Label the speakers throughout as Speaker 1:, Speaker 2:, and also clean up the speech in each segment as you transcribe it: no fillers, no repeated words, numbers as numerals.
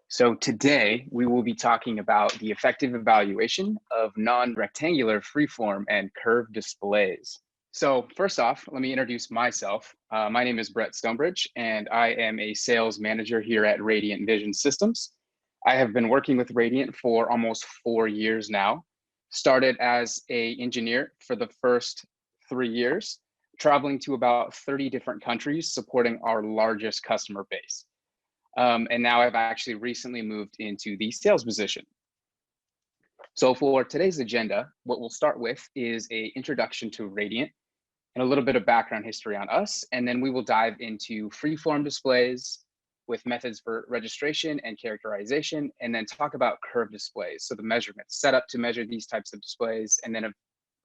Speaker 1: So today we will be talking about the effective evaluation of non-rectangular freeform and curved displays. So first off, let me introduce myself. My name is Brett Stonebridge, and I am a sales manager here at Radiant Vision Systems. I have been working with Radiant for almost 4 years now. Started as an engineer for the first 3 years, traveling to about 30 different countries, supporting our largest customer base. And now I've actually recently moved into the sales position. So for today's agenda, what we'll start with is an introduction to Radiant and a little bit of background history on us. And then we will dive into freeform displays with methods for registration and characterization, and then talk about curved displays. So the measurements set up to measure these types of displays, and then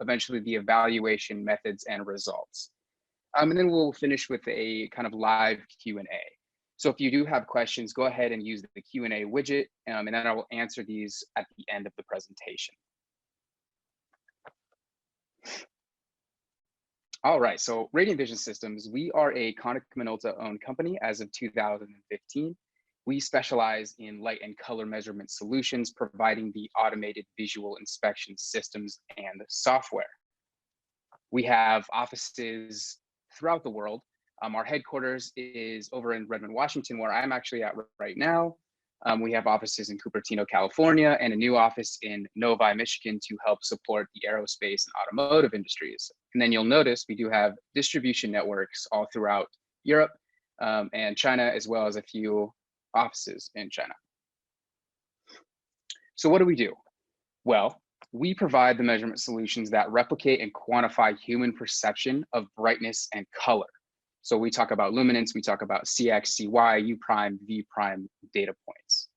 Speaker 1: eventually the evaluation methods and results. And then we'll finish with a kind of live Q&A. So if you do have questions, go ahead and use the Q&A widget, and then I will answer these at the end of the presentation. All right, so Radiant Vision Systems, we are a Konica Minolta owned company as of 2015. We specialize in light and color measurement solutions, providing the automated visual inspection systems and software. We have offices throughout the world. Our headquarters is over in Redmond, Washington, where I'm actually at right now. We have offices in Cupertino, California, and a new office in Novi, Michigan to help support the aerospace and automotive industries. And then you'll notice we do have distribution networks all throughout Europe and China, as well as a few offices in China. So what do? Well, we provide the measurement solutions that replicate and quantify human perception of brightness and color. So we talk about luminance, we talk about CX, CY, U prime, V prime data points.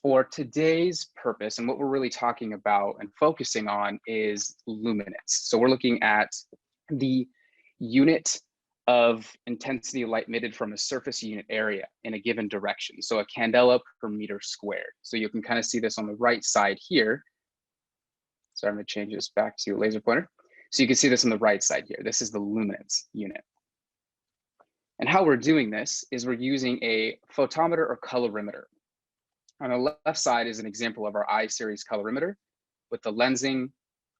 Speaker 1: For today's purpose, and what we're really talking about and focusing on is luminance. So we're looking at the unit of intensity of light emitted from a surface unit area in a given direction. So a candela per meter squared. So you can kind of see this on the right side here. So I'm gonna change this back to a laser pointer. So you can see this on the right side here. This is the luminance unit. And how we're doing this is we're using a photometer or colorimeter. On the left side is an example of our I-series colorimeter with the lensing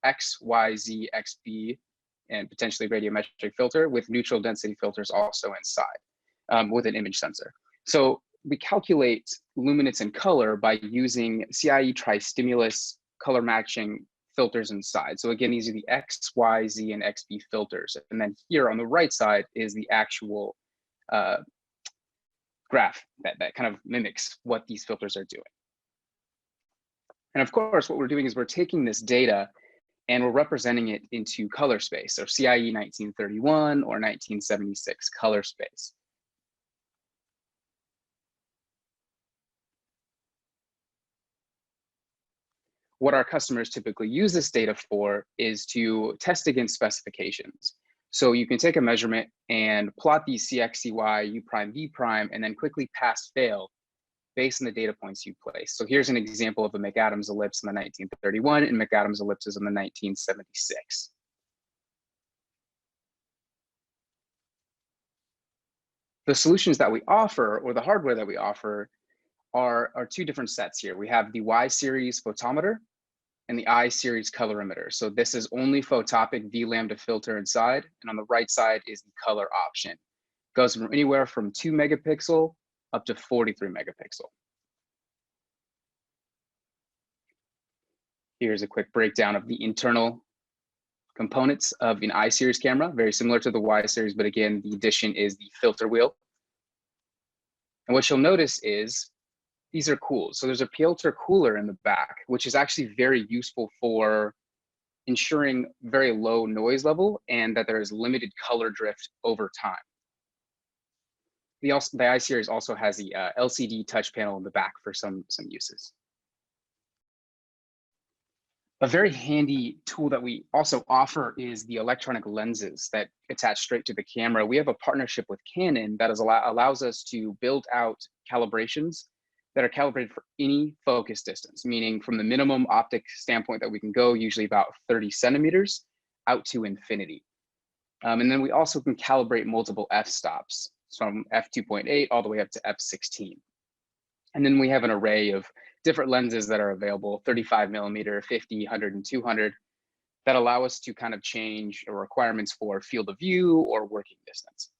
Speaker 1: X, Y, Z, XB, and potentially radiometric filter with neutral density filters also inside with an image sensor. So we calculate luminance and color by using CIE tri-stimulus color matching filters inside. So again, these are the X, Y, Z, and XB filters. And then here on the right side is the actual graph that kind of mimics what these filters are doing. And of course, what we're doing is we're taking this data and we're representing it into color space, so CIE 1931 or 1976 color space. What our customers typically use this data for is to test against specifications. So you can take a measurement and plot these CX, CY, U prime, V prime, and then quickly pass fail based on the data points you place. So here's an example of a McAdams ellipse in the 1931 and McAdams ellipses in the 1976. The solutions that we offer, or the hardware that we offer, are two different sets here. We have the Y-series photometer and the I-series colorimeter. So this is only photopic V lambda filter inside, and on the right side is the color option. It goes from anywhere from 2 megapixel up to 43 megapixel. Here's a quick breakdown of the internal components of an I-series camera, very similar to the Y-series, but again, the addition is the filter wheel. And what you'll notice is these are cooled. So there's a filter cooler in the back, which is actually very useful for ensuring very low noise level and that there is limited color drift over time. The I-series also has the LCD touch panel in the back for some uses. A very handy tool that we also offer is the electronic lenses that attach straight to the camera. We have a partnership with Canon that allows us to build out calibrations that are calibrated for any focus distance, meaning from the minimum optic standpoint that we can go, usually about 30 centimeters, out to infinity. And then we also can calibrate multiple f-stops from f2.8 all the way up to f16. And then we have an array of different lenses that are available, 35 millimeter, 50, 100, and 200, that allow us to kind of change the requirements for field of view or working distance.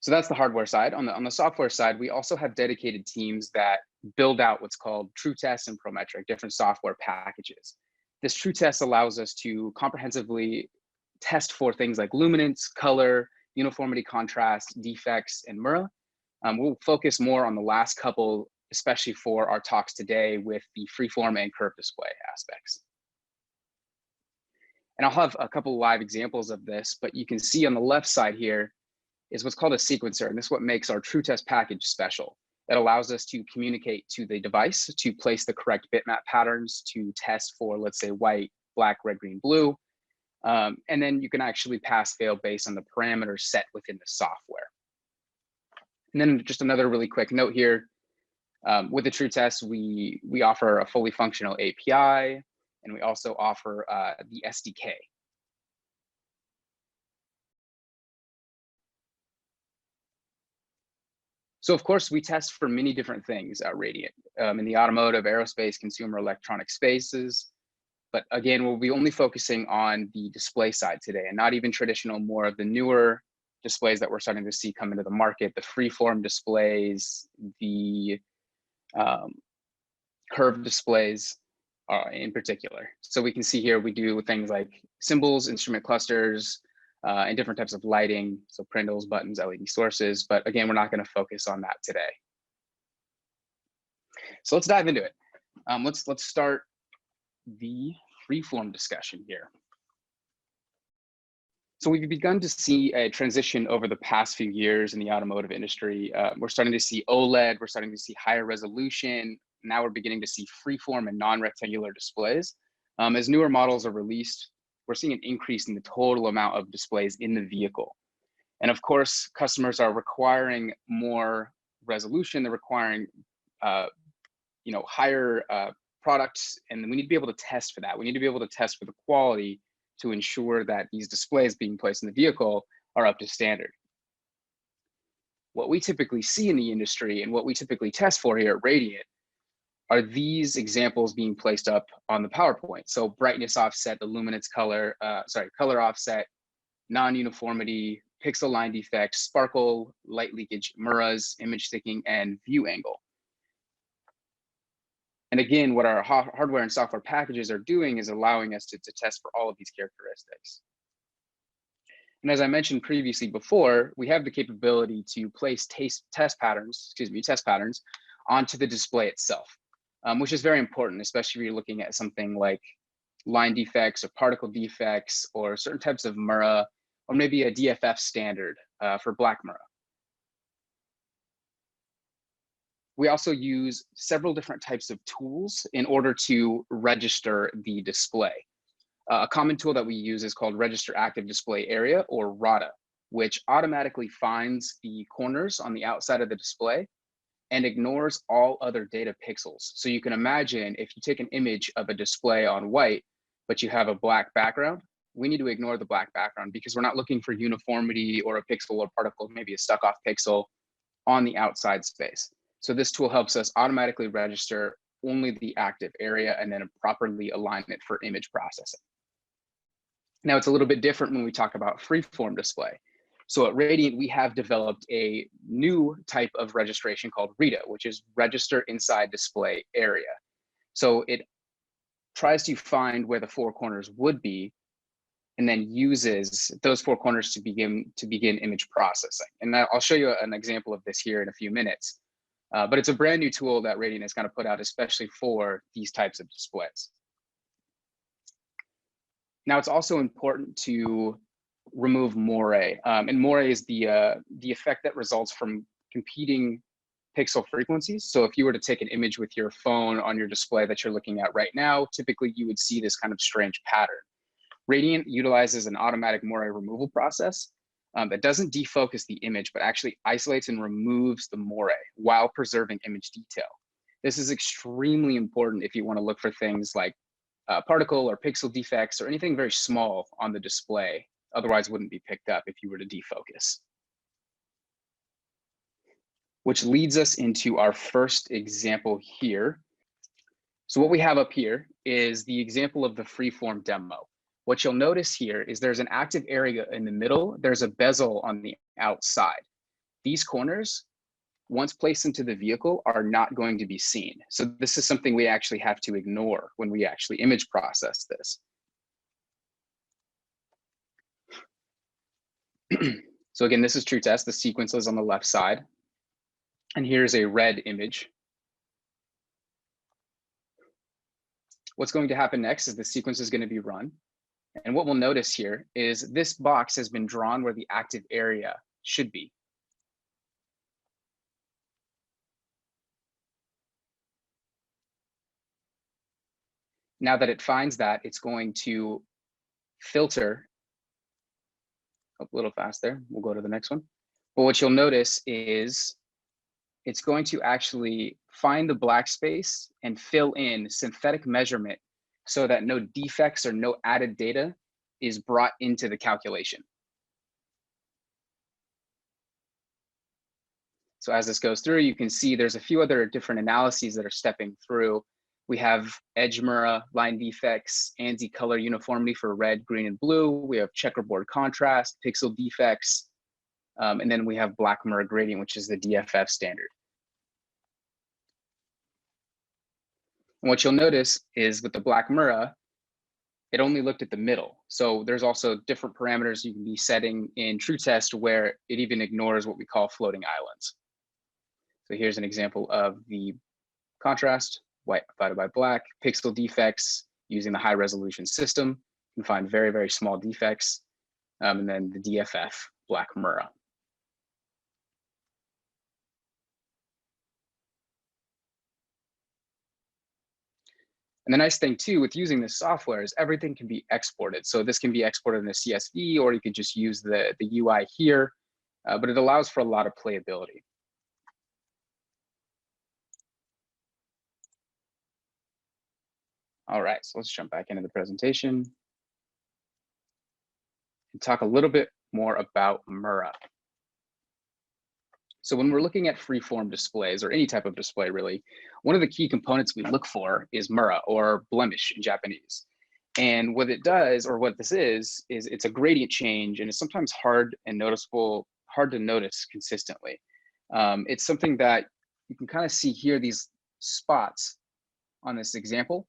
Speaker 1: So that's the hardware side. On the software side, we also have dedicated teams that build out what's called TrueTest and Prometric, different software packages. This TrueTest allows us to comprehensively test for things like luminance, color, uniformity, contrast, defects, and Mura. We'll focus more on the last couple, especially for our talks today with the freeform and curve display aspects. And I'll have a couple live examples of this, but you can see on the left side here is what's called a sequencer. And this is what makes our TrueTest package special. It allows us to communicate to the device to place the correct bitmap patterns to test for, let's say, white, black, red, green, blue. And then you can actually pass fail based on the parameters set within the software. And then just another really quick note here, with the TrueTest, we offer a fully functional API, and we also offer the SDK. So of course, we test for many different things at Radiant in the automotive, aerospace, consumer electronic spaces. But again, we'll be only focusing on the display side today and not even traditional, more of the newer displays that we're starting to see come into the market, the freeform displays, the curved displays in particular. So we can see here, we do things like symbols, instrument clusters, and different types of lighting, so prindles, buttons, LED sources. But again, we're not going to focus on that today. So let's dive into it. Let's start the freeform discussion here. So we've begun to see a transition over the past few years in the automotive industry. We're starting to see OLED, we're starting to see higher resolution. Now we're beginning to see freeform and non-rectangular displays. As newer models are released, we're seeing an increase in the total amount of displays in the vehicle. And of course, customers are requiring more resolution. They're requiring higher products, and we need to be able to test for that. We need to be able to test for the quality to ensure that these displays being placed in the vehicle are up to standard. What we typically see in the industry and what we typically test for here at Radiant are these examples being placed up on the PowerPoint. So brightness offset, the luminance color, color offset, non-uniformity, pixel line defects, sparkle, light leakage, Muras, image sticking, and view angle. And again, what our hardware and software packages are doing is allowing us to test for all of these characteristics. And as I mentioned previously before, we have the capability to place test patterns onto the display itself. Which is very important, especially if you're looking at something like line defects or particle defects or certain types of Mura, or maybe a DFF standard for black Mura. We also use several different types of tools in order to register the display. A common tool that we use is called Register Active Display Area, or RADA, which automatically finds the corners on the outside of the display and ignores all other data pixels. So you can imagine if you take an image of a display on white, but you have a black background, we need to ignore the black background because we're not looking for uniformity or a pixel or particle, maybe a stuck off pixel on the outside space. So this tool helps us automatically register only the active area and then properly align it for image processing. Now it's a little bit different when we talk about freeform display. So at Radiant, we have developed a new type of registration called RITA, which is Register Inside Display Area. So it tries to find where the four corners would be and then uses those four corners to begin image processing. And I'll show you an example of this here in a few minutes. But it's a brand new tool that Radiant has kind of put out, especially for these types of displays. Now, it's also important to remove moire. And moire is the effect that results from competing pixel frequencies. So if you were to take an image with your phone on your display that you're looking at right now, typically you would see this kind of strange pattern. Radiant utilizes an automatic moire removal process that doesn't defocus the image, but actually isolates and removes the moire while preserving image detail. This is extremely important if you want to look for things like particle or pixel defects or anything very small on the display. Otherwise wouldn't be picked up if you were to defocus. which leads us into our first example here. So what we have up here is the example of the Freeform demo. What you'll notice here is there's an active area in the middle. There's a bezel on the outside. These corners, once placed into the vehicle, are not going to be seen. So this is something we actually have to ignore when we actually image process this. So again, this is true test. The sequence is on the left side. And here's a red image. What's going to happen next is the sequence is going to be run. And what we'll notice here is this box has been drawn where the active area should be. Now that it finds that, it's going to filter a little faster. We'll go to the next one. But what you'll notice is it's going to actually find the black space and fill in synthetic measurement so that no defects or no added data is brought into the calculation. So as this goes through, you can see there's a few other different analyses that are stepping through. We have edge Mura, line defects, ANSI color uniformity for red, green, and blue. We have checkerboard contrast, pixel defects, and then we have black Mura gradient, which is the DFF standard. And what you'll notice is with the black Mura, it only looked at the middle. So there's also different parameters you can be setting in TrueTest where it even ignores what we call floating islands. So here's an example of the contrast, white divided by black, pixel defects using the high resolution system. You can find very, very small defects. And then the DFF, black Mura. And the nice thing too with using this software is everything can be exported. So this can be exported in a CSV, or you could just use the UI here, but it allows for a lot of playability. All right, so let's jump back into the presentation and talk a little bit more about Mura. So when we're looking at freeform displays or any type of display really, one of the key components we look for is Mura, or blemish in Japanese. And what it does, or what this is it's a gradient change, and it's sometimes hard and noticeable, hard to notice consistently. It's something that you can kind of see here, these spots on this example.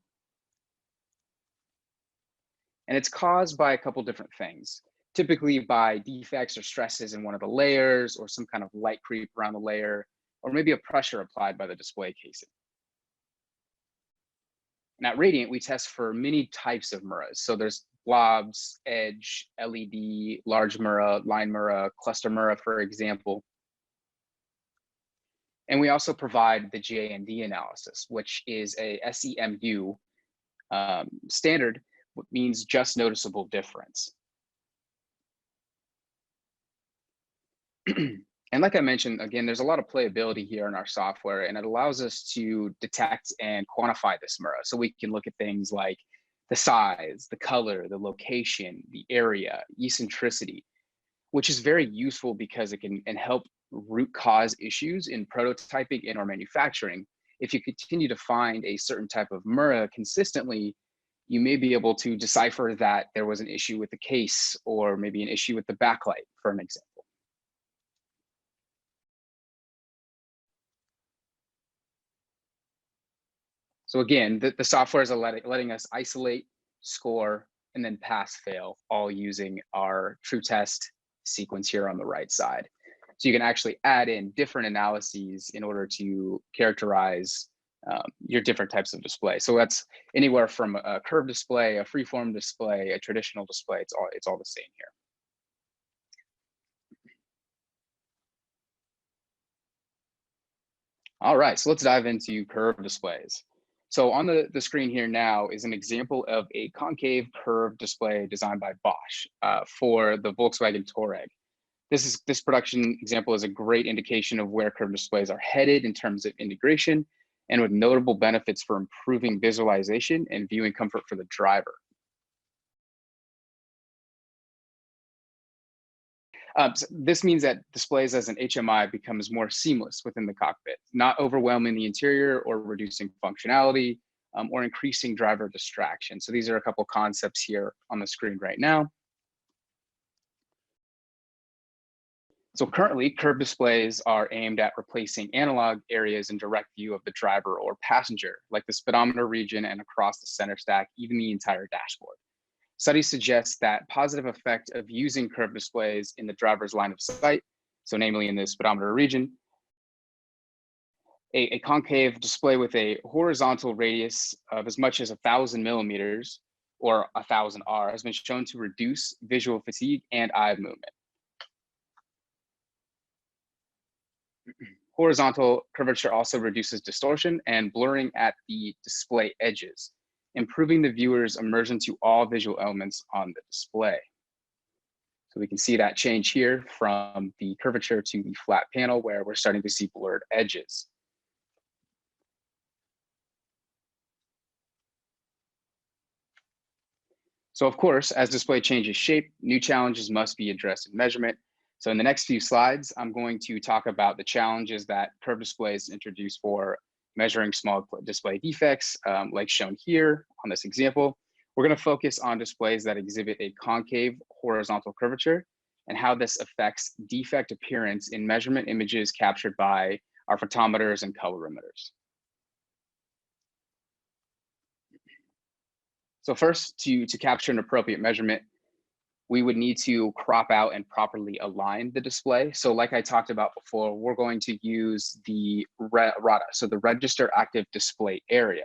Speaker 1: And it's caused by a couple different things, typically by defects or stresses in one of the layers, or some kind of light creep around the layer, or maybe a pressure applied by the display casing. And at Radiant, we test for many types of Muras. So there's blobs, edge, LED, large Mura, line Mura, cluster Mura, for example. And we also provide the JND analysis, which is a SEMU standard, which means just noticeable difference. And like I mentioned, again, there's a lot of playability here in our software, and it allows us to detect and quantify this Mura. So we can look at things like the size, the color, the location, the area, eccentricity, which is very useful because it can help root cause issues in prototyping and or manufacturing. If you continue to find a certain type of Mura consistently, you may be able to decipher that there was an issue with the case, or maybe an issue with the backlight, for an example. So again, the software is letting us isolate, score, and then pass fail, all using our TrueTest sequence here on the right side. So you can actually add in different analyses in order to characterize your different types of display. So that's anywhere from a curved display, a freeform display, a traditional display. It's all the same here. All right, so let's dive into curved displays. So on the screen here now is an example of a concave curved display designed by Bosch for the Volkswagen Touareg. This production example is a great indication of where curved displays are headed in terms of integration, and with notable benefits for improving visualization and viewing comfort for the driver. So this means that displays as an HMI becomes more seamless within the cockpit, not overwhelming the interior or reducing functionality or increasing driver distraction. So these are a couple concepts here on the screen right now. So currently, curved displays are aimed at replacing analog areas in direct view of the driver or passenger, like the speedometer region and across the center stack, even the entire dashboard. Studies suggest that positive effect of using curved displays in the driver's line of sight, so namely in the speedometer region, a concave display with a horizontal radius of as much as 1,000 millimeters or 1,000 R has been shown to reduce visual fatigue and eye movement. Horizontal curvature also reduces distortion and blurring at the display edges, improving the viewer's immersion to all visual elements on the display. So we can see that change here from the curvature to the flat panel where we're starting to see blurred edges. So of course, as display changes shape, new challenges must be addressed in measurement. So in the next few slides, I'm going to talk about the challenges that curved displays introduce for measuring small display defects, like shown here on this example. We're going to focus on displays that exhibit a concave horizontal curvature and how this affects defect appearance in measurement images captured by our photometers and colorimeters. So first, to capture an appropriate measurement, we would need to crop out and properly align the display. So like I talked about before, we're going to use the RADA, so the register active display area.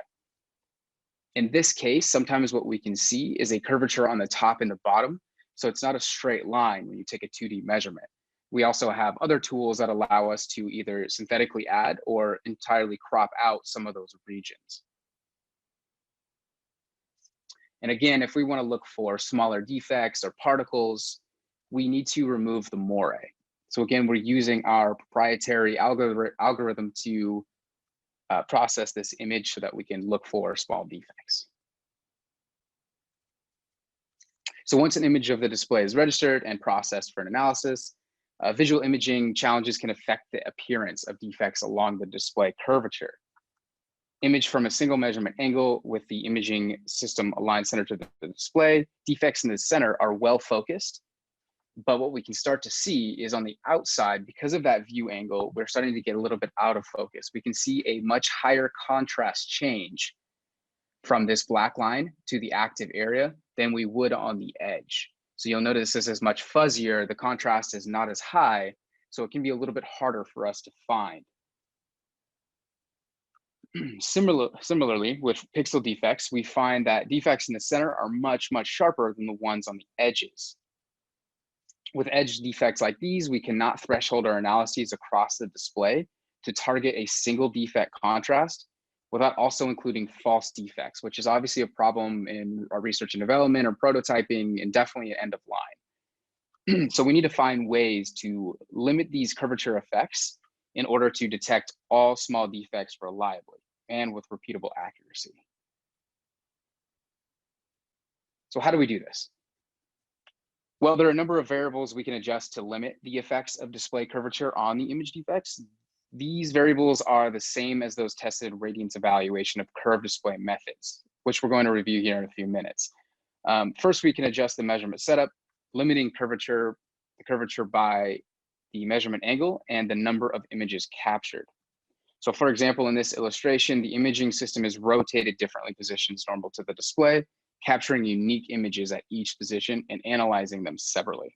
Speaker 1: In this case, sometimes what we can see is a curvature on the top and the bottom. So it's not a straight line when you take a 2D measurement. We also have other tools that allow us to either synthetically add or entirely crop out some of those regions. And again, if we want to look for smaller defects or particles, we need to remove the moire. So again, we're using our proprietary algorithm to process this image so that we can look for small defects. So once an image of the display is registered and processed for an analysis, visual imaging challenges can affect the appearance of defects along the display curvature. Image from a single measurement angle with the imaging system aligned center to the display. Defects in the center are well focused, but what we can start to see is on the outside, because of that view angle, we're starting to get a little bit out of focus. We can see a much higher contrast change from this black line to the active area than we would on the edge. So you'll notice this is much fuzzier, the contrast is not as high, so it can be a little bit harder for us to find. Similarly, with pixel defects, we find that defects in the center are much, much sharper than the ones on the edges. With edge defects like these, we cannot threshold our analyses across the display to target a single defect contrast without also including false defects, which is obviously a problem in our research and development or prototyping and definitely an end of line. So we need to find ways to limit these curvature effects in order to detect all small defects reliably and with repeatable accuracy. So how do we do this? Well, there are a number of variables we can adjust to limit the effects of display curvature on the image defects. These variables are the same as those tested in radiance evaluation of curved display methods, which we're going to review here in a few minutes. First, we can adjust the measurement setup, limiting the curvature by the measurement angle and the number of images captured. So for example, in this illustration, the imaging system is rotated differently positions normal to the display, capturing unique images at each position and analyzing them separately.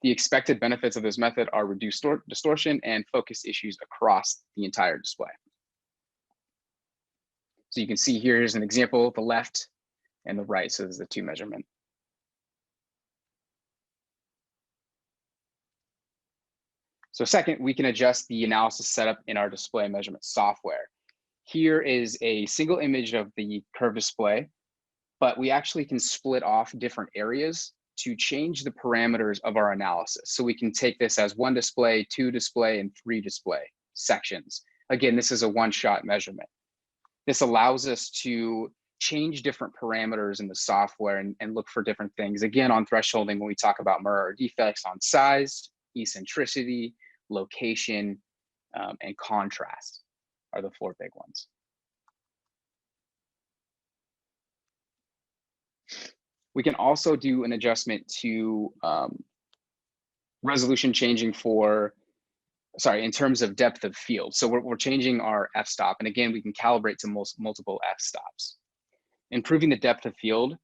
Speaker 1: The expected benefits of this method are reduced distortion and focus issues across the entire display. So you can see here's an example, the left and the right, so this is the two measurement. So second, we can adjust the analysis setup in our display measurement software. Here is a single image of the curved display, but we actually can split off different areas to change the parameters of our analysis. So we can take this as 1 display, 2 display, and 3 display sections. Again, this is a one-shot measurement. This allows us to change different parameters in the software and look for different things. Again, on thresholding, when we talk about mirror defects on size, eccentricity, location, and contrast are the 4 big ones. We can also do an adjustment to resolution changing in terms of depth of field. So we're changing our f-stop. And again, we can calibrate to multiple f-stops. Improving the depth of field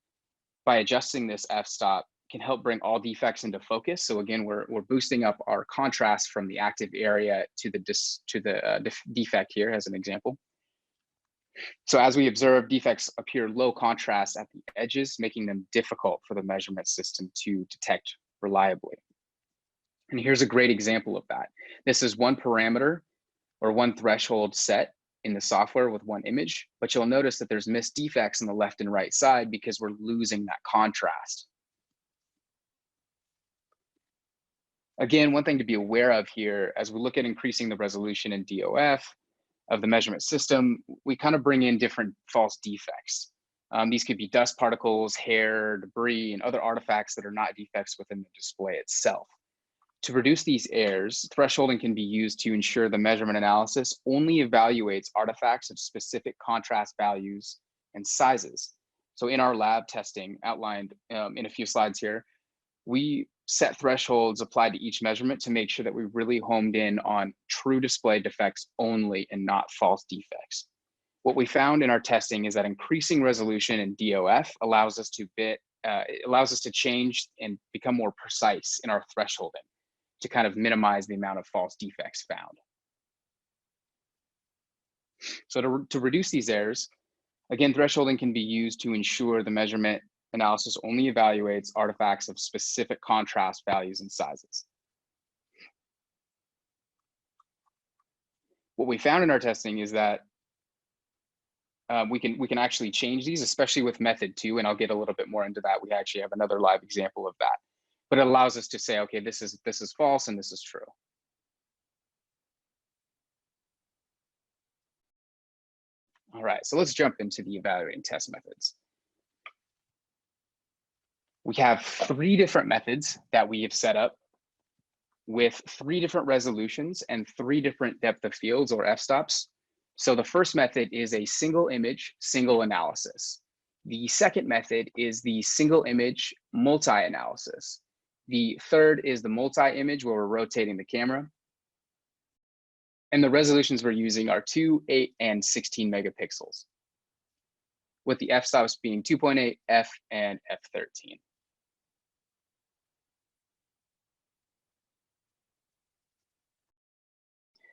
Speaker 1: by adjusting this f-stop can help bring all defects into focus. So again, we're boosting up our contrast from the active area to the defect here as an example. So as we observe, defects appear low contrast at the edges, making them difficult for the measurement system to detect reliably. And here's a great example of that. This is one parameter or one threshold set in the software with one image, but you'll notice that there's missed defects on the left and right side because we're losing that contrast. Again, one thing to be aware of here, as we look at increasing the resolution in DOF of the measurement system, we kind of bring in different false defects. These could be dust particles, hair, debris, and other artifacts that are not defects within the display itself. To reduce these errors, thresholding can be used to ensure the measurement analysis only evaluates artifacts of specific contrast values and sizes. So in our lab testing outlined in a few slides here, we set thresholds applied to each measurement to make sure that we really homed in on true display defects only and not false defects. What we found in our testing is that increasing resolution in DOF allows us to change and become more precise in our thresholding to kind of minimize the amount of false defects found. So to reduce these errors, again, thresholding can be used to ensure the measurement analysis only evaluates artifacts of specific contrast values and sizes. What we found in our testing is that we can actually change these, especially with method 2, and I'll get a little bit more into that. We actually have another live example of that. But it allows us to say, okay, this is false and this is true. All right, so let's jump into the evaluating test methods. We have 3 different methods that we have set up with 3 different resolutions and 3 different depth of fields or f-stops. So the first method is a single image, single analysis. The second method is the single image multi-analysis. The third is the multi-image where we're rotating the camera. And the resolutions we're using are 2, 8, and 16 megapixels, with the f-stops being 2.8, f, and f13.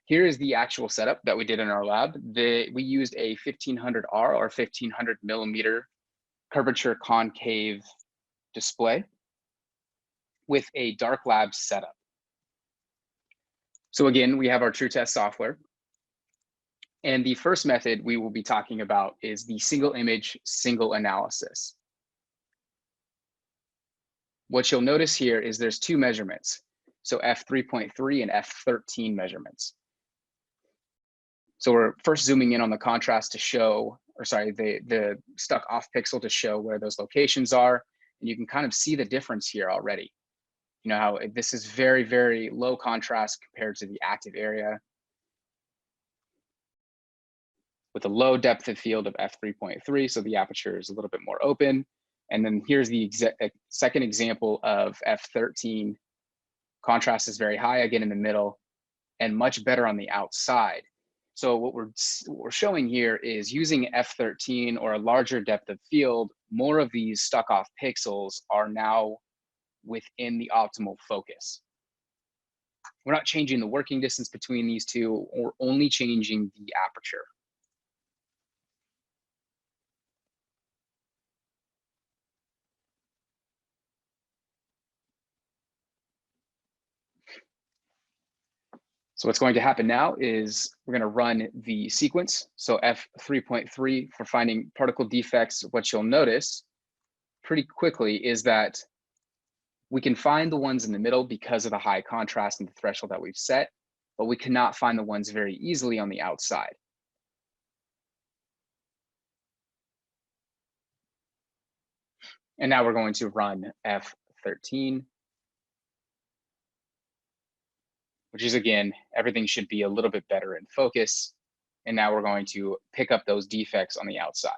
Speaker 1: Here is the actual setup that we did in our lab. We used a 1500R or 1500 millimeter curvature concave display with a dark lab setup. So again, we have our true test software. And the first method we will be talking about is the single image, single analysis. What you'll notice here is there's 2 measurements. So f3.3 and f13 measurements. So we're first zooming in on the contrast to show, or sorry, the stuck off pixel to show where those locations are. And you can kind of see the difference here already. You know how this is very, very low contrast compared to the active area, with a low depth of field of f3.3, so the aperture is a little bit more open. And then here's the second example of f13. Contrast is very high, again in the middle, and much better on the outside. So what we're showing here is using f13 or a larger depth of field, more of these stuck off pixels are now within the optimal focus. We're not changing the working distance between these two, or only changing the aperture. So what's going to happen now is we're going to run the sequence. So f3.3 for finding particle defects. What you'll notice pretty quickly is that we can find the ones in the middle because of the high contrast and the threshold that we've set, but we cannot find the ones very easily on the outside. And now we're going to run F13, which is, again, everything should be a little bit better in focus. And now we're going to pick up those defects on the outside.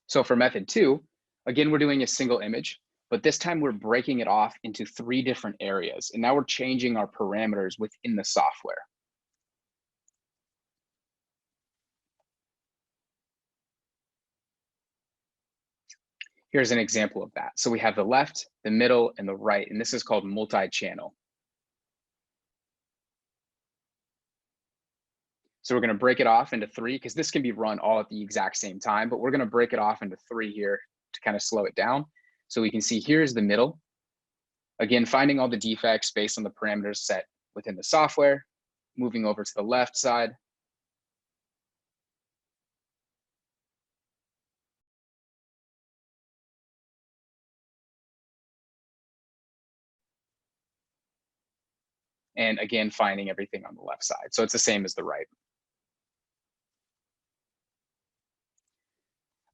Speaker 1: So for method 2, again, we're doing a single image, but this time we're breaking it off into 3 different areas. And now we're changing our parameters within the software. Here's an example of that. So we have the left, the middle, and the right, and this is called multi-channel. So we're going to break it off into 3 because this can be run all at the exact same time, but we're going to break it off into 3 here to kind of slow it down. So we can see here's the middle. Again, finding all the defects based on the parameters set within the software, moving over to the left side. And again, finding everything on the left side. So it's the same as the right.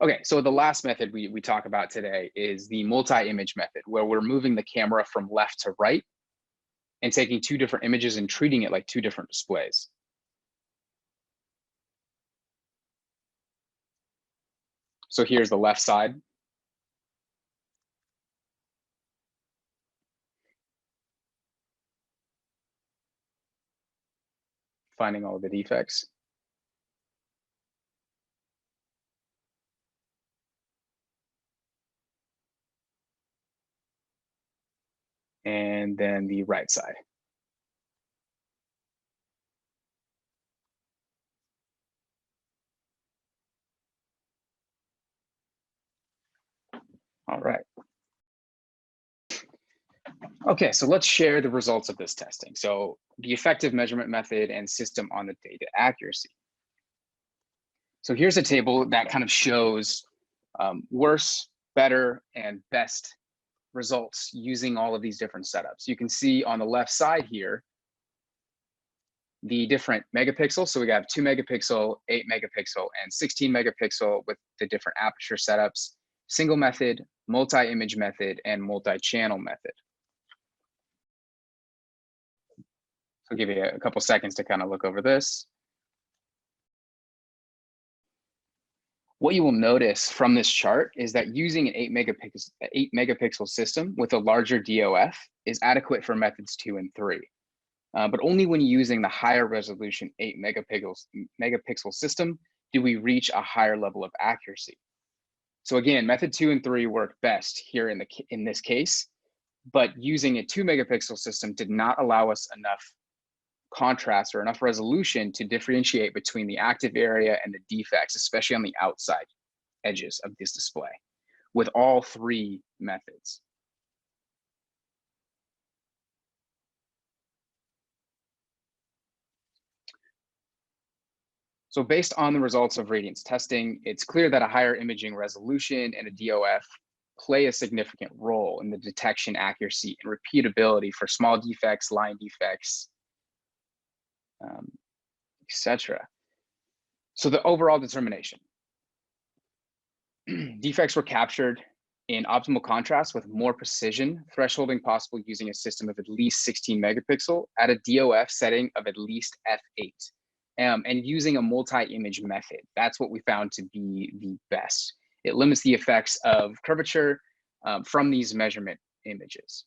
Speaker 1: Okay, so the last method we talk about today is the multi-image method, where we're moving the camera from left to right and taking 2 different images and treating it like 2 different displays. So here's the left side. Finding all of the defects. And then the right side. All right. Okay, so let's share the results of this testing. So the effective measurement method and system on the data accuracy. So here's a table that kind of shows worse, better, and best results using all of these different setups. You can see on the left side here, the different megapixels. So we got 2 megapixel, 8 megapixel, and 16 megapixel with the different aperture setups, single method, multi-image method, and multi-channel method. So I'll give you a couple seconds to kind of look over this. What you will notice from this chart is that using an 8 megapixel system with a larger DOF is adequate for methods 2 and 3. But only when using the higher resolution 8 megapixel system do we reach a higher level of accuracy. So again, method 2 and 3 work best here in this case, but using a 2 megapixel system did not allow us enough contrast or enough resolution to differentiate between the active area and the defects, especially on the outside edges of this display, with all 3 methods. So based on the results of Radiance testing, it's clear that a higher imaging resolution and a DOF play a significant role in the detection accuracy and repeatability for small defects, line defects, etc. So the overall determination. Defects were captured in optimal contrast with more precision, thresholding possible using a system of at least 16 megapixel at a DOF setting of at least f8. And using a multi-image method. That's what we found to be the best. It limits the effects of curvature from these measurement images.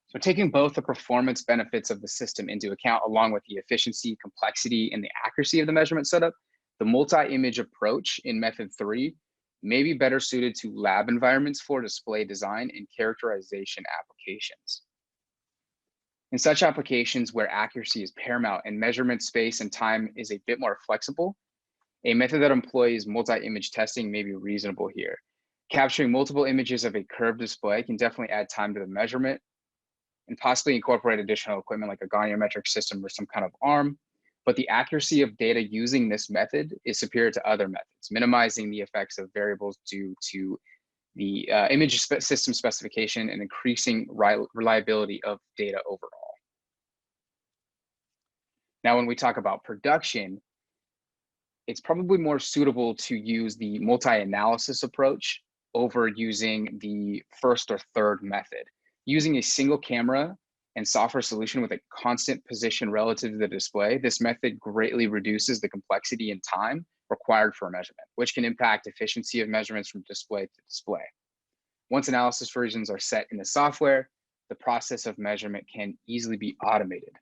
Speaker 1: So taking both the performance benefits of the system into account, along with the efficiency, complexity, and the accuracy of the measurement setup, the multi-image approach in method 3 may be better suited to lab environments for display design and characterization applications. In such applications where accuracy is paramount and measurement space and time is a bit more flexible, a method that employs multi-image testing may be reasonable here. Capturing multiple images of a curved display can definitely add time to the measurement and possibly incorporate additional equipment like a goniometric system or some kind of arm, but the accuracy of data using this method is superior to other methods, minimizing the effects of variables due to the image system specification and increasing reliability of data overall. Now, when we talk about production, it's probably more suitable to use the multi-analysis approach over using the first or third method. Using a single camera and software solution with a constant position relative to the display, this method greatly reduces the complexity and time required for measurement, which can impact efficiency of measurements from display to display. Once analysis versions are set in the software, the process of measurement can easily be automated.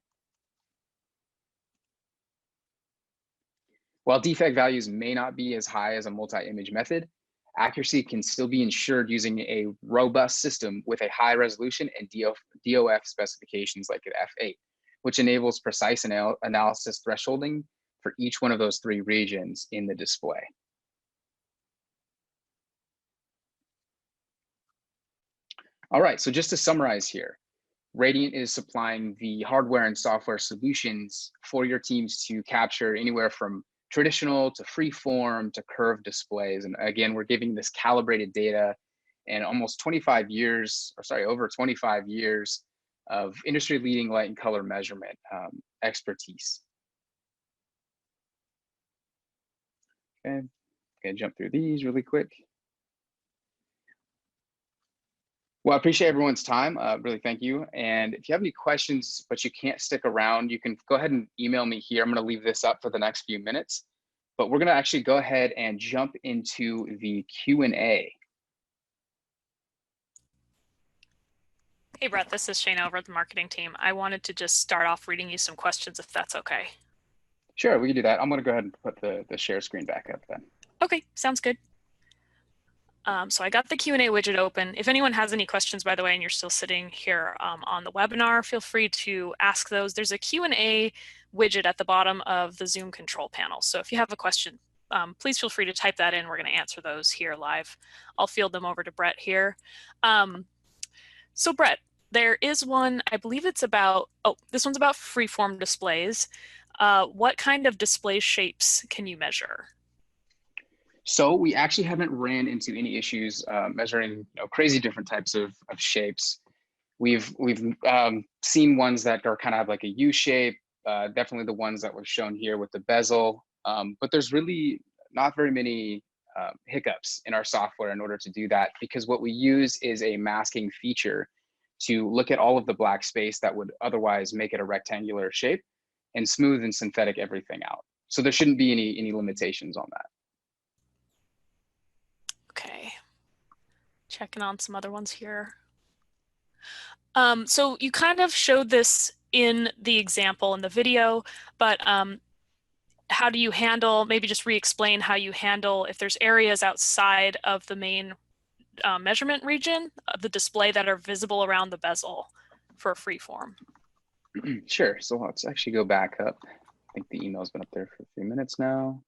Speaker 1: While defect values may not be as high as a multi-image method, accuracy can still be ensured using a robust system with a high resolution and DOF specifications like an F8, which enables precise analysis thresholding for each one of those three regions in the display. All right, so just to summarize here, Radiant is supplying the hardware and software solutions for your teams to capture anywhere from traditional to freeform to curved displays. And again, we're giving this calibrated data and almost 25 years, or sorry, over 25 years of industry-leading light and color measurement expertise. Okay, gonna jump through these really quick. Well, I appreciate everyone's time. Really, thank you. And if you have any questions, but you can't stick around, you can go ahead and email me here. I'm going to leave this up for the next few minutes, but we're going to actually go ahead and jump into the Q&A.
Speaker 2: Hey, Brett, this is Shayna over at the marketing team. I wanted to just start off reading you some questions, if that's okay.
Speaker 1: Sure, we can do that. I'm going to go ahead and put the share screen back up then.
Speaker 2: Okay, sounds good. So I got the Q&A widget open. If anyone has any questions, by the way, and you're still sitting here on the webinar, feel free to ask those. There's a Q&A widget at the bottom of the Zoom control panel. So if you have a question, please feel free to type that in. We're going to answer those here live. I'll field them over to Brett here. So Brett, there is one, I believe it's about, this one's about freeform displays. What kind of display shapes can you measure?
Speaker 1: So we actually haven't ran into any issues measuring crazy different types of shapes. We've seen ones that are kind of like a U shape, definitely the ones that were shown here with the bezel, but there's really not very many hiccups in our software in order to do that, because what we use is a masking feature to look at all of the black space that would otherwise make it a rectangular shape and smooth and synthetic everything out. So there shouldn't be any limitations on that.
Speaker 2: Okay, checking on some other ones here. So you kind of showed this in the example in the video, but how do you handle, maybe just re-explain how you handle if there's areas outside of the main measurement region of the display that are visible around the bezel for a freeform?
Speaker 1: Sure, so let's actually go back up. I think the email's been up there for a few minutes now.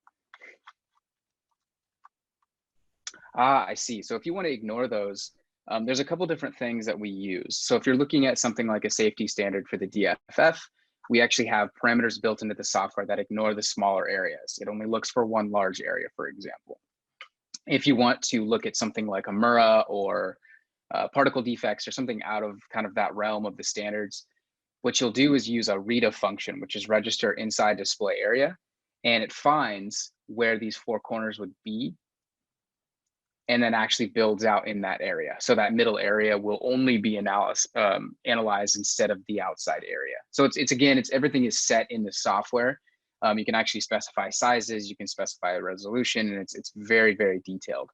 Speaker 1: Ah, I see. So if you want to ignore those, there's a couple different things that we use. So if you're looking at something like a safety standard for the DFF, we actually have parameters built into the software that ignore the smaller areas. It only looks for one large area, for example. If you want to look at something like a MURA or particle defects or something out of kind of that realm of the standards, what you'll do is use a RETA function, which is register inside display area, and it finds where these four corners would be and then actually builds out in that area. So that middle area will only be analyzed instead of the outside area. So it's everything is set in the software. You can actually specify sizes, you can specify a resolution, and it's very, very detailed.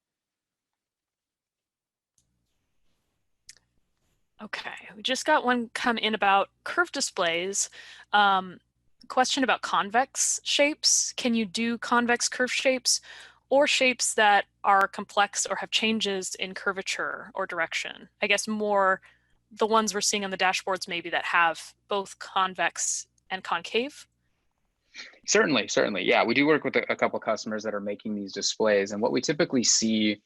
Speaker 2: Okay, we just got one come in about curved displays. Question about convex shapes. Can you do convex curve shapes or shapes that are complex or have changes in curvature or direction? I guess more the ones we're seeing on the dashboards maybe that have both convex and concave.
Speaker 1: Certainly. Yeah, we do work with a couple of customers that are making these displays. And what we typically see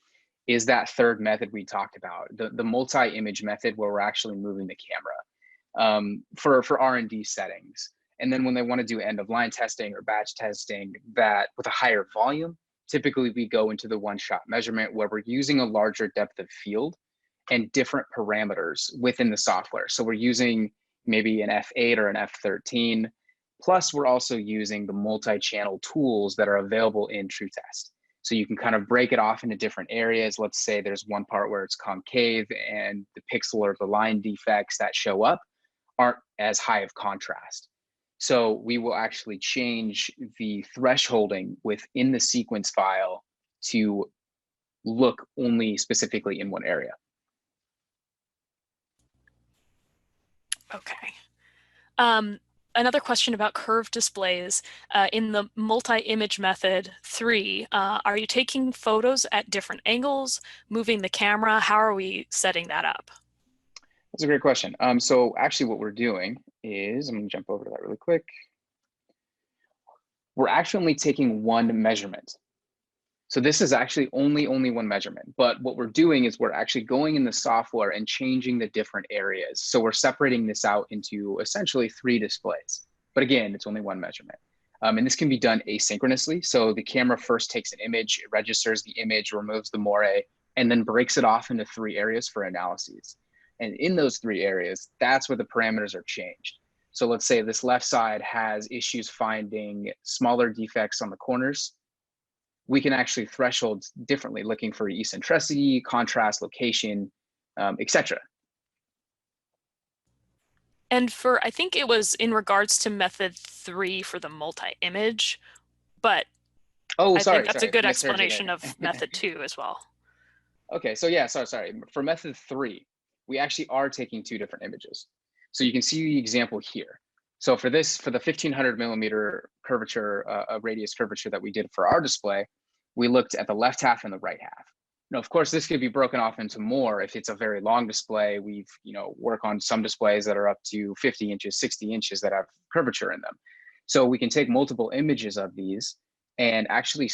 Speaker 1: is that third method we talked about, the multi-image method where we're actually moving the camera for R&D settings. And then when they want to do end of line testing or batch testing that with a higher volume, typically we go into the one-shot measurement where we're using a larger depth of field and different parameters within the software. So we're using maybe an F8 or an F13, plus we're also using the multi-channel tools that are available in TrueTest. So you can kind of break it off into different areas. Let's say there's one part where it's concave and the pixel or the line defects that show up aren't as high of contrast. So we will actually change the thresholding within the sequence file to look only specifically in one area.
Speaker 2: Okay. Another question about curved displays. In the multi-image method 3, are you taking photos at different angles, moving the camera? How are we setting that up?
Speaker 1: That's a great question. So actually what we're doing is, I'm gonna jump over to that really quick. We're actually only taking one measurement. So this is actually only one measurement, but what we're doing is we're actually going in the software and changing the different areas. So we're separating this out into essentially 3 displays, but again, it's only one measurement. And this can be done asynchronously. So the camera first takes an image, it registers the image, removes the moire, and then breaks it off into 3 areas for analyses. And in those 3 areas, that's where the parameters are changed. So let's say this left side has issues finding smaller defects on the corners. We can actually threshold differently, looking for eccentricity, contrast, location, etc.
Speaker 2: And for, I think it was in regards to method 3 for the multi-image, but
Speaker 1: Oh,
Speaker 2: I think
Speaker 1: sorry,
Speaker 2: that's a
Speaker 1: sorry,
Speaker 2: good
Speaker 1: misheard you
Speaker 2: explanation
Speaker 1: there.
Speaker 2: of method 2 as well.
Speaker 1: Okay, so yeah, sorry. For method 3, we actually are taking 2 different images. So you can see the example here. So for this, for the 1500 millimeter curvature, radius curvature that we did for our display, we looked at the left half and the right half. Now, of course, this could be broken off into more. If it's a very long display, we've, work on some displays that are up to 50 inches, 60 inches that have curvature in them. So we can take multiple images of these and actually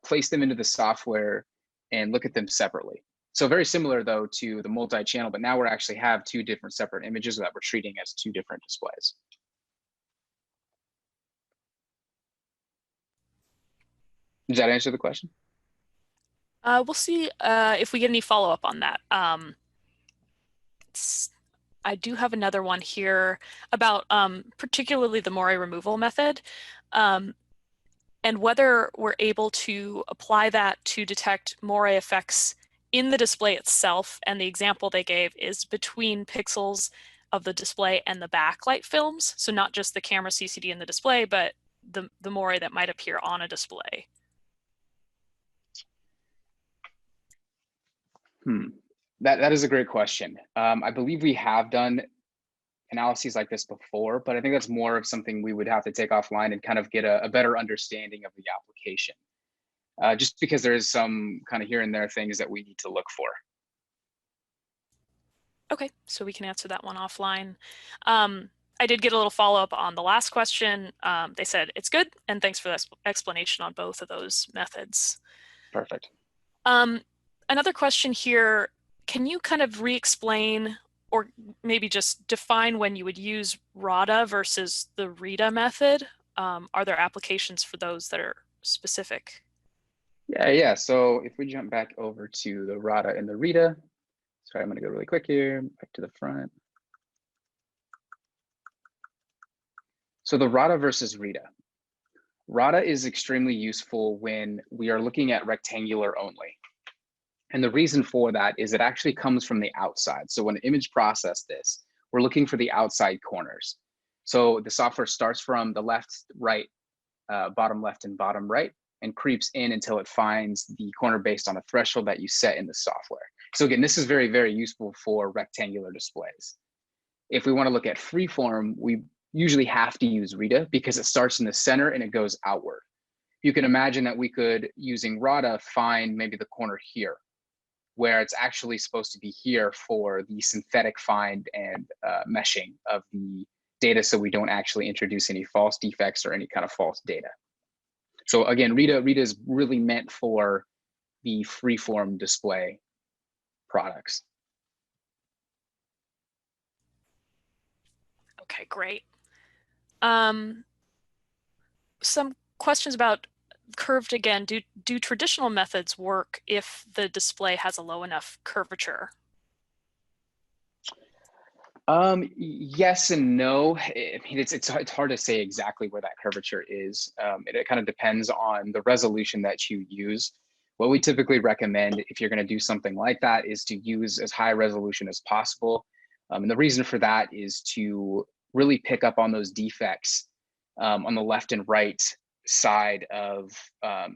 Speaker 1: place them into the software and look at them separately. So very similar though to the multi-channel, but now we actually have 2 different separate images that we're treating as 2 different displays. Does that answer the question?
Speaker 2: We'll see if we get any follow-up on that. I do have another one here about particularly the moire removal method, and whether we're able to apply that to detect moire effects in the display itself. And the example they gave is between pixels of the display and the backlight films. So not just the camera CCD in the display, but the moire that might appear on a display.
Speaker 1: That is a great question. I believe we have done analyses like this before, but I think that's more of something we would have to take offline and kind of get a better understanding of the application. Just because there is some kind of here and there things that we need to look for.
Speaker 2: Okay, so we can answer that one offline. I did get a little follow-up on the last question. They said it's good, and thanks for the explanation on both of those methods.
Speaker 1: Perfect.
Speaker 2: Another question here, can you kind of re-explain or maybe just define when you would use RADA versus the RITA method? Are there applications for those that are specific?
Speaker 1: Yeah. So if we jump back over to the RADA and the RITA, sorry, I'm going to go really quick here, back to the front. So the RADA versus RITA. RADA is extremely useful when we are looking at rectangular only. And the reason for that is it actually comes from the outside. So when image process this, we're looking for the outside corners. So the software starts from the left, right, bottom left, and bottom right, and creeps in until it finds the corner based on a threshold that you set in the software. So again, this is very, very useful for rectangular displays. If we want to look at freeform, we usually have to use RITA because it starts in the center and it goes outward. You can imagine that we could, using RADA, find maybe the corner here, where it's actually supposed to be here for the synthetic find and meshing of the data so we don't actually introduce any false defects or any kind of false data. So again, RITA is really meant for the freeform display products.
Speaker 2: Okay, great. Some questions about curved again. Do traditional methods work if the display has a low enough curvature?
Speaker 1: Yes and no. I mean, it's hard to say exactly where that curvature is. It kind of depends on the resolution that you use. What we typically recommend if you're going to do something like that is to use as high resolution as possible. And the reason for that is to really pick up on those defects on the left and right side of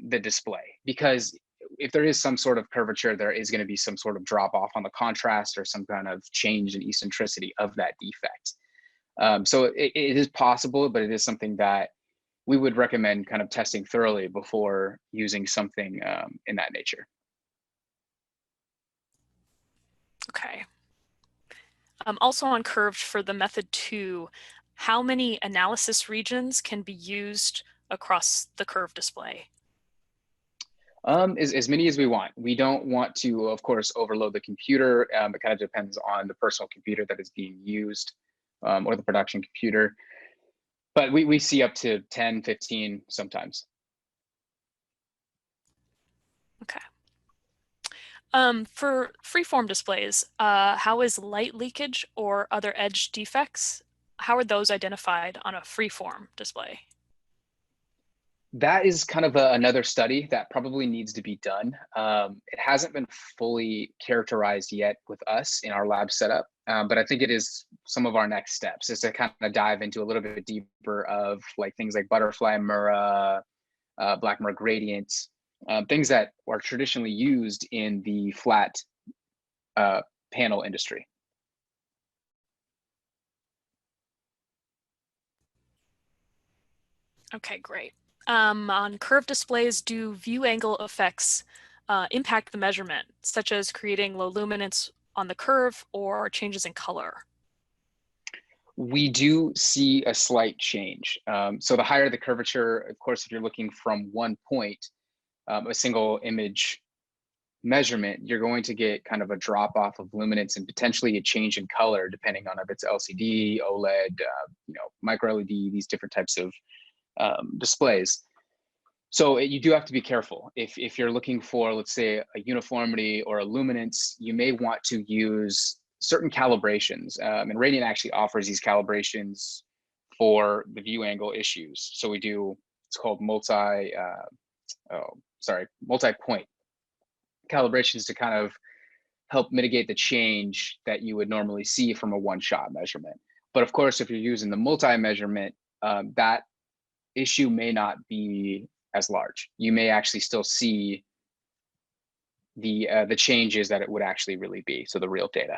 Speaker 1: the display. Because if there is some sort of curvature, there is going to be some sort of drop off on the contrast or some kind of change in eccentricity of that defect. So it is possible, but it is something that we would recommend kind of testing thoroughly before using something in that nature.
Speaker 2: Okay. Also on curved for the method 2, how many analysis regions can be used across the curved display?
Speaker 1: As many as we want. We don't want to, of course, overload the computer. It kind of depends on the personal computer that is being used or the production computer. But we see up to 10, 15 sometimes.
Speaker 2: Okay. For freeform displays, how is light leakage or other edge defects? How are those identified on a freeform display?
Speaker 1: That is kind of another study that probably needs to be done. It hasn't been fully characterized yet with us in our lab setup, but I think it is some of our next steps is to kind of dive into a little bit deeper of like things like butterfly Mura, black Mura gradient, things that are traditionally used in the flat panel industry.
Speaker 2: Okay, great. On curved displays, do view angle effects impact the measurement, such as creating low luminance on the curve or changes in color?
Speaker 1: We do see a slight change. So the higher the curvature, of course, if you're looking from one point, a single image measurement, you're going to get kind of a drop off of luminance and potentially a change in color depending on if it's LCD, OLED, micro LED, these different types of displays. So you do have to be careful. If you're looking for, let's say, a uniformity or a luminance, you may want to use certain calibrations. And Radiant actually offers these calibrations for the view angle issues. So we do, it's called multi-point calibrations to kind of help mitigate the change that you would normally see from a one-shot measurement. But of course, if you're using the multi-measurement, that issue may not be as large. You may actually still see the changes that it would actually really be, so the real data.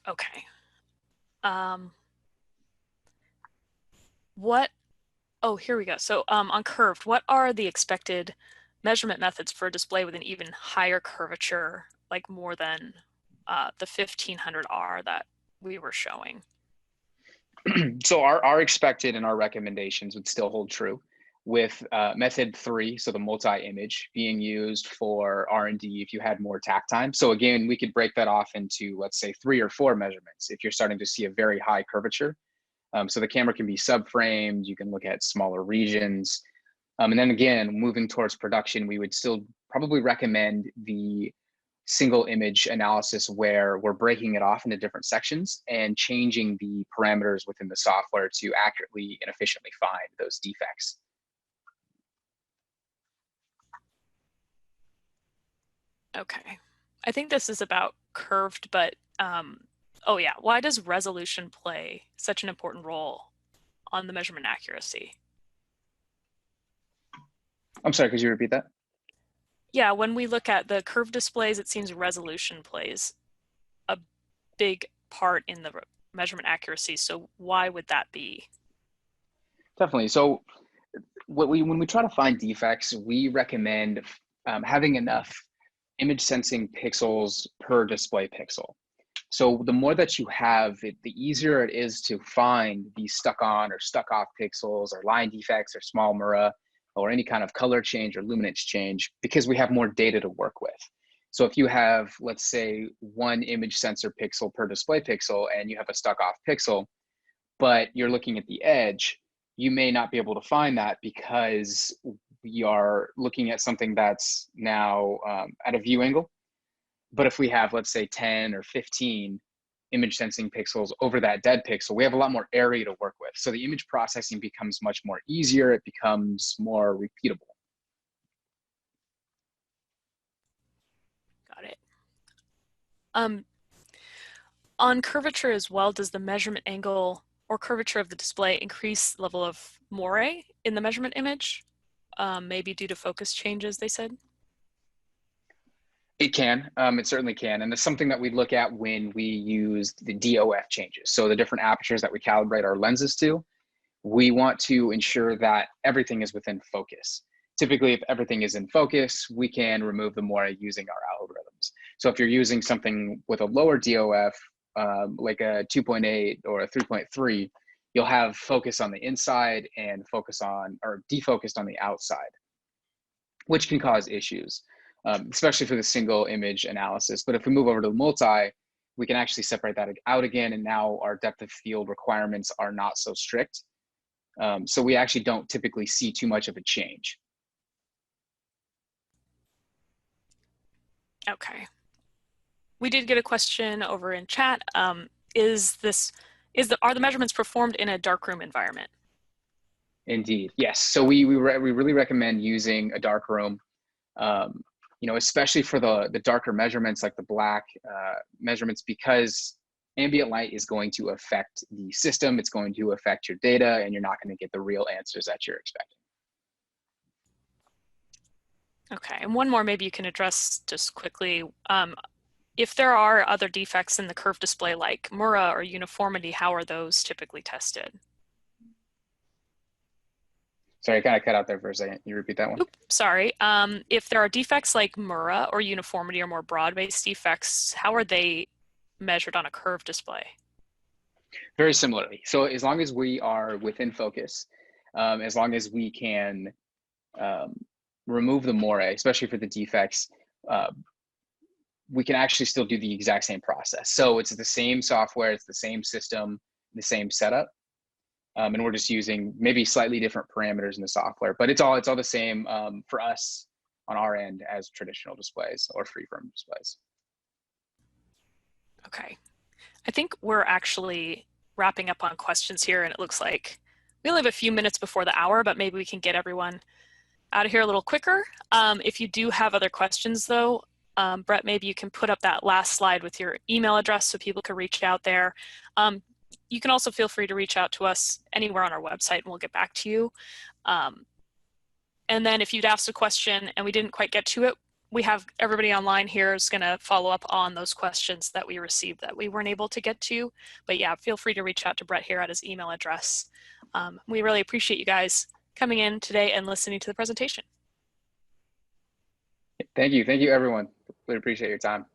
Speaker 2: Okay. Here we go. So on curved, what are the expected measurement methods for a display with an even higher curvature, like more than the 1500R that we were showing?
Speaker 1: So our expected and our recommendations would still hold true with method 3, so the multi-image being used for R&D if you had more tack time. So again, we could break that off into, let's say, 3 or 4 measurements if you're starting to see a very high curvature. So the camera can be subframed, you can look at smaller regions. And then again, moving towards production, we would still probably recommend the single image analysis where we're breaking it off into different sections and changing the parameters within the software to accurately and efficiently find those defects.
Speaker 2: Okay. I think this is about curved, but oh yeah, why does resolution play such an important role on the measurement accuracy?
Speaker 1: I'm sorry, could you repeat that?
Speaker 2: Yeah, when we look at the curved displays, it seems resolution plays a big part in the measurement accuracy. So why would that be?
Speaker 1: Definitely. So when we try to find defects, we recommend having enough image sensing pixels per display pixel. So the more that you have, the easier it is to find these stuck on or stuck off pixels or line defects or small Mura or any kind of color change or luminance change because we have more data to work with. So if you have, let's say, one image sensor pixel per display pixel and you have a stuck off pixel, but you're looking at the edge, you may not be able to find that because we are looking at something that's now at a view angle. But if we have, let's say, 10 or 15 image sensing pixels over that dead pixel, we have a lot more area to work with. So the image processing becomes much more easier. It becomes more repeatable.
Speaker 2: Got it. On curvature as well, does the measurement angle or curvature of the display increase level of moire in the measurement image? Maybe due to focus changes, they said?
Speaker 1: It can, it certainly can. And it's something that we look at when we use the DOF changes. So the different apertures that we calibrate our lenses to, we want to ensure that everything is within focus. Typically, if everything is in focus, we can remove the moire using our algorithms. So if you're using something with a lower DOF, like a 2.8 or a 3.3, you'll have focus on the inside and focus on, or defocused on the outside, which can cause issues. Especially for the single image analysis. But if we move over to the multi, we can actually separate that out again. And now our depth of field requirements are not so strict. So we actually don't typically see too much of a change.
Speaker 2: Okay. We did get a question over in chat. Are the measurements performed in a darkroom environment?
Speaker 1: Indeed, yes. So we really recommend using a darkroom. Especially for the darker measurements like the black measurements, because ambient light is going to affect the system, it's going to affect your data, and you're not going to get the real answers that you're expecting.
Speaker 2: Okay, and one more maybe you can address just quickly. If there are other defects in the curved display like Mura or uniformity, how are those typically tested?
Speaker 1: Sorry, I kind of cut out there for a second. Can you repeat that one?
Speaker 2: Oops, sorry. If there are defects like Mura or uniformity or more broad-based defects, how are they measured on a curved display?
Speaker 1: Very similarly. So as long as we are within focus, as long as we can remove the moire, especially for the defects, we can actually still do the exact same process. So it's the same software, it's the same system, the same setup. And we're just using maybe slightly different parameters in the software, but it's all the same for us on our end as traditional displays or freeform displays.
Speaker 2: Okay, I think we're actually wrapping up on questions here, and it looks like we only have a few minutes before the hour, but maybe we can get everyone out of here a little quicker. If you do have other questions though, Brett, maybe you can put up that last slide with your email address so people can reach out there. You can also feel free to reach out to us anywhere on our website and we'll get back to you. And then if you'd asked a question and we didn't quite get to it, we have everybody online here is going to follow up on those questions that we received that we weren't able to get to. But yeah, feel free to reach out to Brett here at his email address. We really appreciate you guys coming in today and listening to the presentation.
Speaker 1: Thank you. Thank you, everyone. Really appreciate your time.